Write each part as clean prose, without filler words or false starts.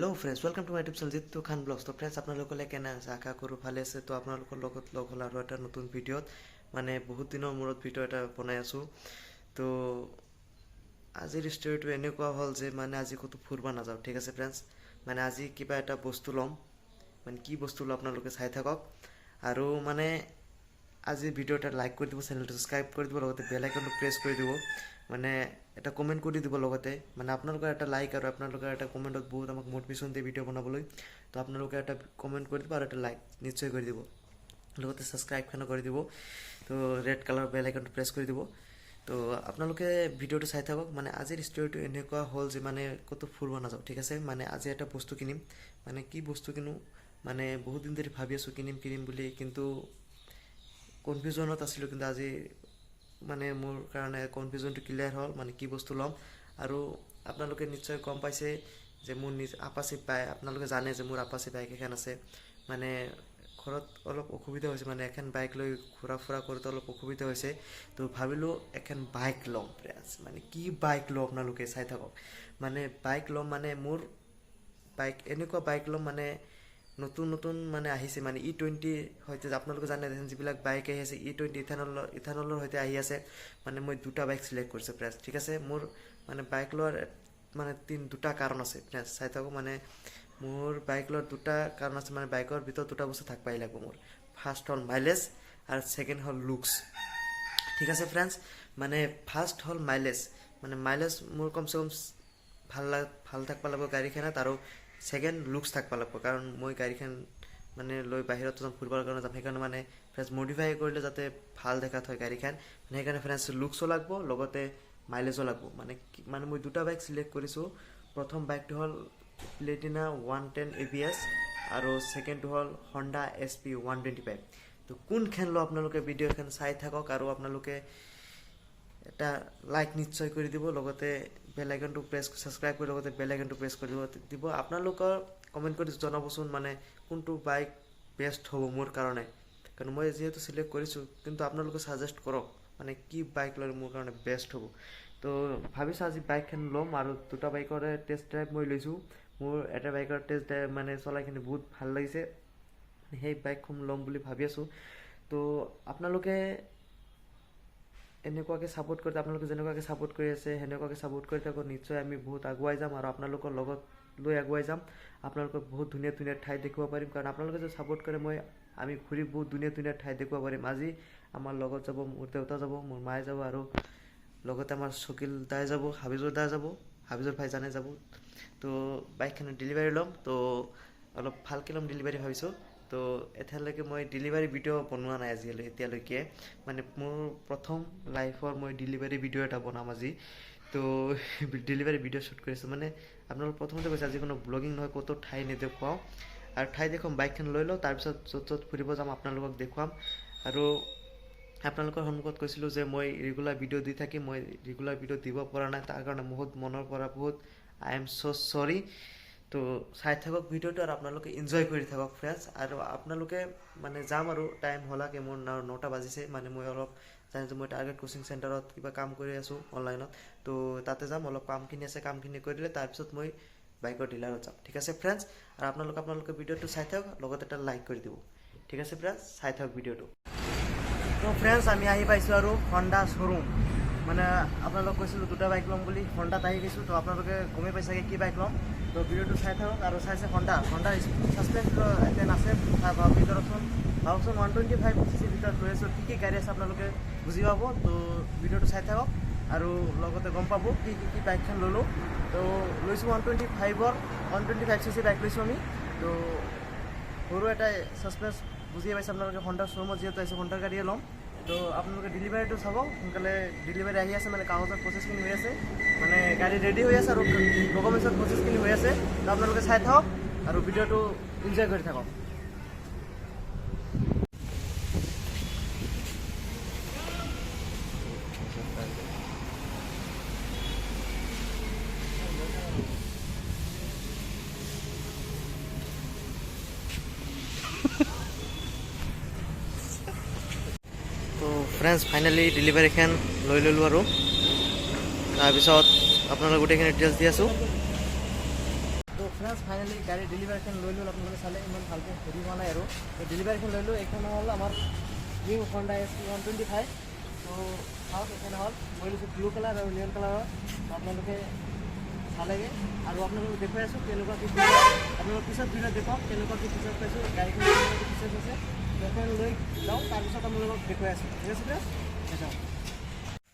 Hello friends welcome to my YouTube channel Jitu Khan vlogs. तो friends आपलोगोले केने আছে আশা কৰো ভালে আছে। তো আপোনালোকৰ লগত লগ হ'ল আৰু এটা নতুন ভিডিঅ'ত মানে বহুত দিনৰ মূৰত ভিডিঅ' এটা বনাই আছো। তো আজিৰ ষ্টৰীটো এনেকুৱা হ'ল যে মানে আজি কতো ফুৰবা নাযাওঁ, ঠিক আছে ফ্ৰেন্ডস। মানে আজি কিবা এটা বস্তু ল'ম, মানে কি বস্তু ল'ম আপোনালোকে চাই থাকক। আৰু মানে আজি ভিডিঅ'টা লাইক কৰি দিব, চেনেলটো সাবস্ক্ৰাইব কৰি দিব, লগতে বেল আইকনটো প্ৰেছ কৰি দিব, মানে এটা কমেণ্ট কৰি দিব। লগতে মানে আপোনালোকৰ এটা লাইক আৰু আপোনালোকৰ এটা কমেণ্টত বহুত আমাক মোটিভেশ্যন দিয়ে ভিডিঅ' বনাবলৈ। তো আপোনালোকে এটা কমেণ্ট কৰি দিব আৰু এটা লাইক নিশ্চয় কৰি দিব, লগতে সাবস্ক্ৰাইবখনো কৰি দিব। তো ৰেড কালাৰ বেল আইকনটো প্ৰেছ কৰি দিব। তো আপোনালোকে ভিডিঅ'টো চাই থাকক। মানে আজিৰ ষ্টৰীটো এনেকুৱা হ'ল যে মানে ক'তো ফুৰিব নাযাওঁ, ঠিক আছে। মানে আজি এটা বস্তু কিনিম, মানে কি বস্তু কিনো মানে বহুত দিন ধৰি ভাবি আছোঁ কিনিম বুলি, কিন্তু কনফিউজনত আছিলোঁ। কিন্তু আজি মানে মোৰ কাৰণে কনফিউজনটো ক্লিয়াৰ হ'ল, মানে কি বস্তু ল'ম। আৰু আপোনালোকে নিশ্চয় গম পাইছে যে মোৰ আপাচি বাইক, আপোনালোকে জানে যে মোৰ আপাচি বাইক এখন আছে। মানে ঘৰত অলপ অসুবিধা হৈছে, মানে এখন বাইক লৈ ঘূৰা ফুৰা কৰোঁতে অলপ অসুবিধা হৈছে। তো ভাবিলোঁ এখন বাইক ল'ম ফ্ৰেণ্ডছ। মানে কি বাইক ল'ম আপোনালোকে চাই থাকক। মানে বাইক ল'ম, মানে মোৰ বাইক এনেকুৱা বাইক ল'ম মানে নতুন মানে আহিছে, মানে E20 হয়তো আপোনালোকে জানে যিবিলাক বাইক আহি আছে E20 ইথানলৰ সৈতে আহি আছে। মানে মই দুটা বাইক চিলেক্ট কৰিছোঁ ফ্ৰেণ্ডছ, ঠিক আছে। মোৰ মানে বাইক লোৱাৰ মানে দুটা কাৰণ আছে ফ্ৰেণ্ডছ, চাই থাকোঁ। মানে মোৰ বাইক লোৱাৰ দুটা কাৰণ আছে, মানে বাইকৰ ভিতৰত দুটা বস্তু থাকবাই লাগিব মোৰ। ফাৰ্ষ্ট হ'ল মাইলেজ আৰু ছেকেণ্ড হ'ল লুকছ, ঠিক আছে ফ্ৰেণ্ডছ। মানে ফাৰ্ষ্ট হ'ল মাইলেজ, মানে মাইলেজ মোৰ কমচে কম ভাল থাকবা লাগিব গাড়ীখনত। আৰু ছেকেণ্ড লুকছ থাকবা লাগিব, কাৰণ মই গাড়ীখন মানে লৈ বাহিৰত যাম, ফুৰিবৰ কাৰণে যাম। সেইকাৰণে মানে ফ্ৰেণ্ডছ মডিফাই কৰিলে যাতে ভাল দেখাত হয় গাড়ীখন, মানে সেইকাৰণে ফ্ৰেণ্ডছ লুকছো লাগিব, লগতে মাইলেজো লাগিব। মানে মই দুটা বাইক চিলেক্ট কৰিছোঁ। প্ৰথম বাইকটো হ'ল প্লেটিনা 110 ABS আৰু ছেকেণ্ডটো হ'ল হণ্ডা SP 125। তো কোনখন লওঁ আপোনালোকে ভিডিঅ'খন চাই থাকক, আৰু আপোনালোকে এটা লাইক নিশ্চয় কৰি দিব, লগতে বেল আইকনটো সাবস্ক্ৰাইব কৰি লগতে বেল আইকনটো প্ৰেছ কৰি দিব। আপোনালোকৰ কমেণ্ট কৰি জনাবচোন মানে কোনটো বাইক বেষ্ট হ'ব মোৰ কাৰণে, কাৰণ মই যিহেতু চিলেক্ট কৰিছোঁ। কিন্তু আপোনালোকে ছাজেষ্ট কৰক মানে কি বাইক ল'লে মোৰ কাৰণে বেষ্ট হ'ব। তো ভাবিছোঁ আজি বাইকখন ল'ম, আৰু দুটা বাইকৰে টেষ্ট ড্ৰাইভ মই লৈছোঁ। মোৰ এটা বাইকৰ টেষ্ট ড্ৰাইভ মানে চলাইখিনি বহুত ভাল লাগিছে, সেই বাইকখন ল'ম বুলি ভাবি আছোঁ। তো আপোনালোকে এনেকুৱাকৈ ছাপোৰ্ট কৰি, আপোনালোকে যেনেকুৱাকৈ ছাপোৰ্ট কৰি আছে সেনেকুৱাকৈ ছাপোৰ্ট কৰি থাকক। নিশ্চয় আমি বহুত আগুৱাই যাম, আৰু আপোনালোকৰ লগত লৈ আগুৱাই যাম। আপোনালোকক বহুত ধুনীয়া ঠাই দেখুৱাব পাৰিম, কাৰণ আপোনালোকে যদি ছাপোৰ্ট কৰে আমি ঘূৰি বহুত ধুনীয়া ঠাই দেখুৱাব পাৰিম। আজি আমাৰ লগত যাব মোৰ দেউতা যাব, মোৰ মায়ে যাব, আৰু লগতে আমাৰ চকিল দাই যাব, হাবিজুৰ দা যাব, হাবিজুৰ ভাই জানে যাব। তো বাইকখনৰ ডেলিভাৰী ল'ম, তো অলপ ভালকৈ ল'ম ডেলিভাৰী ভাবিছোঁ। তো এতিয়ালৈকে মই ডেলিভাৰী ভিডিঅ' বনোৱা নাই এতিয়ালৈকে। মানে মোৰ প্ৰথম লাইফৰ মই ডেলিভাৰী ভিডিঅ' এটা বনাম আজি। তো ডেলিভাৰী ভিডিঅ' শ্বুট কৰিছোঁ। মানে আপোনালোক প্ৰথমতে কৈছে আজি কোনো ব্লগিং নহয়, ক'তো ঠাই নেদেখুৱাওঁ, আৰু ঠাই দেখুৱাম বাইকখন লৈ লওঁ, তাৰপিছত য'ত ফুৰিব যাম আপোনালোকক দেখুৱাম। আৰু আপোনালোকৰ সন্মুখত কৈছিলোঁ যে মই ৰেগুলাৰ ভিডিঅ' দি থাকিম, মই ৰেগুলাৰ ভিডিঅ' দিব পৰা নাই, তাৰ কাৰণে বহুত মনৰ পৰা বহুত আই এম ছ' চৰি। তো চাই থাকক ভিডিঅ'টো, আৰু আপোনালোকে এনজয় কৰি থাকক ফ্ৰেণ্ডছ। আৰু আপোনালোকে মানে যাম, আৰু টাইম হ'লাকে মোৰ 9টা বাজিছে। মানে মই অলপ জানিছোঁ মই টাৰ্গেট কোচিং চেণ্টাৰত কিবা কাম কৰি আছোঁ অনলাইনত। তো তাতে যাম, অলপ কামখিনি আছে, কামখিনি কৰি দিলে তাৰপিছত মই বাইকৰ ডিলাৰত যাম, ঠিক আছে ফ্ৰেণ্ডছ। আৰু আপোনালোকে ভিডিঅ'টো চাই থাকক, লগতে এটা লাইক কৰি দিব, ঠিক আছে ফ্ৰেণ্ডছ। চাই থাকক ভিডিঅ'টো। তো ফ্ৰেণ্ডছ আমি আহি পাইছোঁ আৰু হণ্ডা শ্ব'ৰুম। মানে আপোনালোক কৈছিলোঁ দুটা বাইক ল'ম বুলি, হণ্ডাত আহি গৈছোঁ। তো আপোনালোকে গমেই পাইছাগে কি বাইক ল'ম। তো ভিডিঅ'টো চাই থাকক, আৰু চাইছে হণ্ডা ছাছপেঞ্চৰ এখন আছে ভিতৰতচোন ভাবকচোন 125cc ভিতৰত লৈ আছোঁ। কি গাড়ী আছে আপোনালোকে বুজি পাব। তো ভিডিঅ'টো চাই থাকক, আৰু লগতে গম পাব কি বাইকখন ল'লোঁ। তো লৈছোঁ 125cc বাইক লৈছোঁ আমি। তো সৰু এটা ছাছপেঞ্চ বুজিয়ে পাইছে আপোনালোকে। হণ্ডাৰ শ্ব'ৰুমত যিহেতু আহিছে, হণ্ডাৰ গাড়ীয়ে ল'ম। তো আপোনালোকে ডেলিভাৰীটো চাব, সোনকালে ডেলিভাৰী আহি আছে। মানে কাগজৰ প্ৰচেছখিনি হৈ আছে, মানে গাড়ী ৰেডি হৈ আছে, আৰু ডকুমেণ্টছৰ প্ৰচেছখিনি হৈ আছে। তো আপোনালোকে চাই থাকক আৰু ভিডিঅ'টো এনজয় কৰি থাকক। তো ফ্ৰেণ্ডছ ফাইনেলি ডেলিভাৰীখন লৈ ল'লোঁ, আৰু তাৰপিছত আপোনালোক গোটেইখিনি ডিটেইলছ দি আছোঁ। তো ফ্ৰেণ্ডছ ফাইনেলি গাড়ী ডেলিভাৰীখন লৈ ল'লোঁ আপোনালোকে চালে ইমান ভালকৈ হেৰি হোৱা নাই আৰু তো ডেলিভাৰীখন লৈ ল'লোঁ এইখন হ'ল আমাৰ নিউ হণ্ডা S125 তো চাওক এইখন হ'ল মই লৈছোঁ ব্লু কালাৰ আৰু নিয়ন কালাৰৰ আপোনালোকে চালেগৈ আৰু আপোনালোকক দেখুৱাই আছোঁ কেনেকুৱা কি আপোনালোক পিছত ভিডিঅ'ত দেখুৱাওক কেনেকুৱা কি ফিচাৰ্ছ পাইছোঁ গাড়ীখন কেনেকুৱা কি ফিচাৰ্ছ আছে সেইখন লৈ যাওঁ তাৰপিছত আপোনালোকক দেখুৱাই আছোঁ ঠিক আছে দিয়ক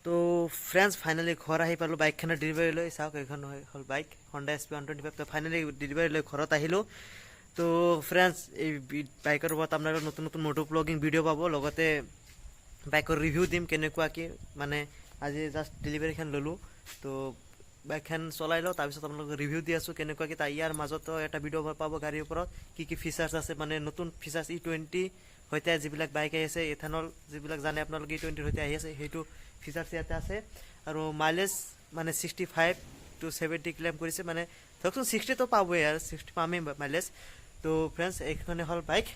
তো ফ্ৰেণ্ডছ ফাইনেলি ঘৰ আহি পালোঁ বাইকখনৰ ডেলিভাৰী লৈ চাওক এইখন হ'ল বাইক হণ্ডা SP125 তো ফাইনেলি ডেলিভাৰী লৈ ঘৰত আহিলোঁ তো ফ্ৰেণ্ডছ এই বাইকৰ ওপৰত আপোনালোকৰ নতুন নতুন মটো ব্লগিং ভিডিঅ' পাব লগতে বাইকৰ ৰিভিউ দিম কেনেকুৱা কি মানে আজি জাষ্ট ডেলিভাৰীখন ল'লোঁ তো বাইকখন চলাই লওঁ তাৰপিছত আপোনালোকক ৰিভিউ দি আছোঁ কেনেকুৱা কি ইয়াৰ মাজতো এটা ভিডিঅ' পাব গাড়ীৰ ওপৰত কি কি ফিচাৰ্ছ আছে মানে নতুন ফিচাৰ্ছ E20 সৈতে যিবিলাক বাইক আহি আছে ইথানল যিবিলাক জানে আপোনালোকে E20ৰ সৈতে আহি আছে সেইটো ফিচাৰ্ছ ইয়াতে আছে আৰু মাইলেজ মানে 65 to 70 ক্লেইম কৰিছে মানে ধৰকচোন 60 তো পাবই আৰু 60 পামেই মাইলেজ তো ফ্ৰেণ্ডছ এইখনে হ'ল বাইক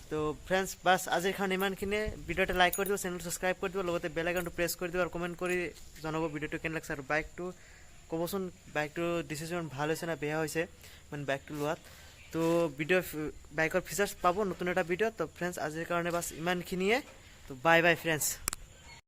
তো ফ্ৰেণ্ডছ বাছ আজিৰ কাৰণে ইমানখিনিয়ে ভিডিঅ'টো লাইক কৰি দিব চেনেল ছাবস্ক্ৰাইব কৰি দিব লগতে বেল আইকনটো প্ৰেছ কৰি দিব আৰু কমেণ্ট কৰি জনাব ভিডিঅ'টো কেনে লাগিছে আৰু বাইকটো ক'বচোন বাইকটোৰ ডিচিজন ভাল হৈছে না বেয়া হৈছে মানে বাইকটো লোৱাত তো ভিডিঅ' বাইকৰ ফিচাৰ্ছ পাব নতুন এটা ভিডিঅ' তো ফ্ৰেণ্ডছ আজিৰ কাৰণে বাছ ইমানখিনিয়ে তো বাই বাই ফ্ৰেণ্ডছ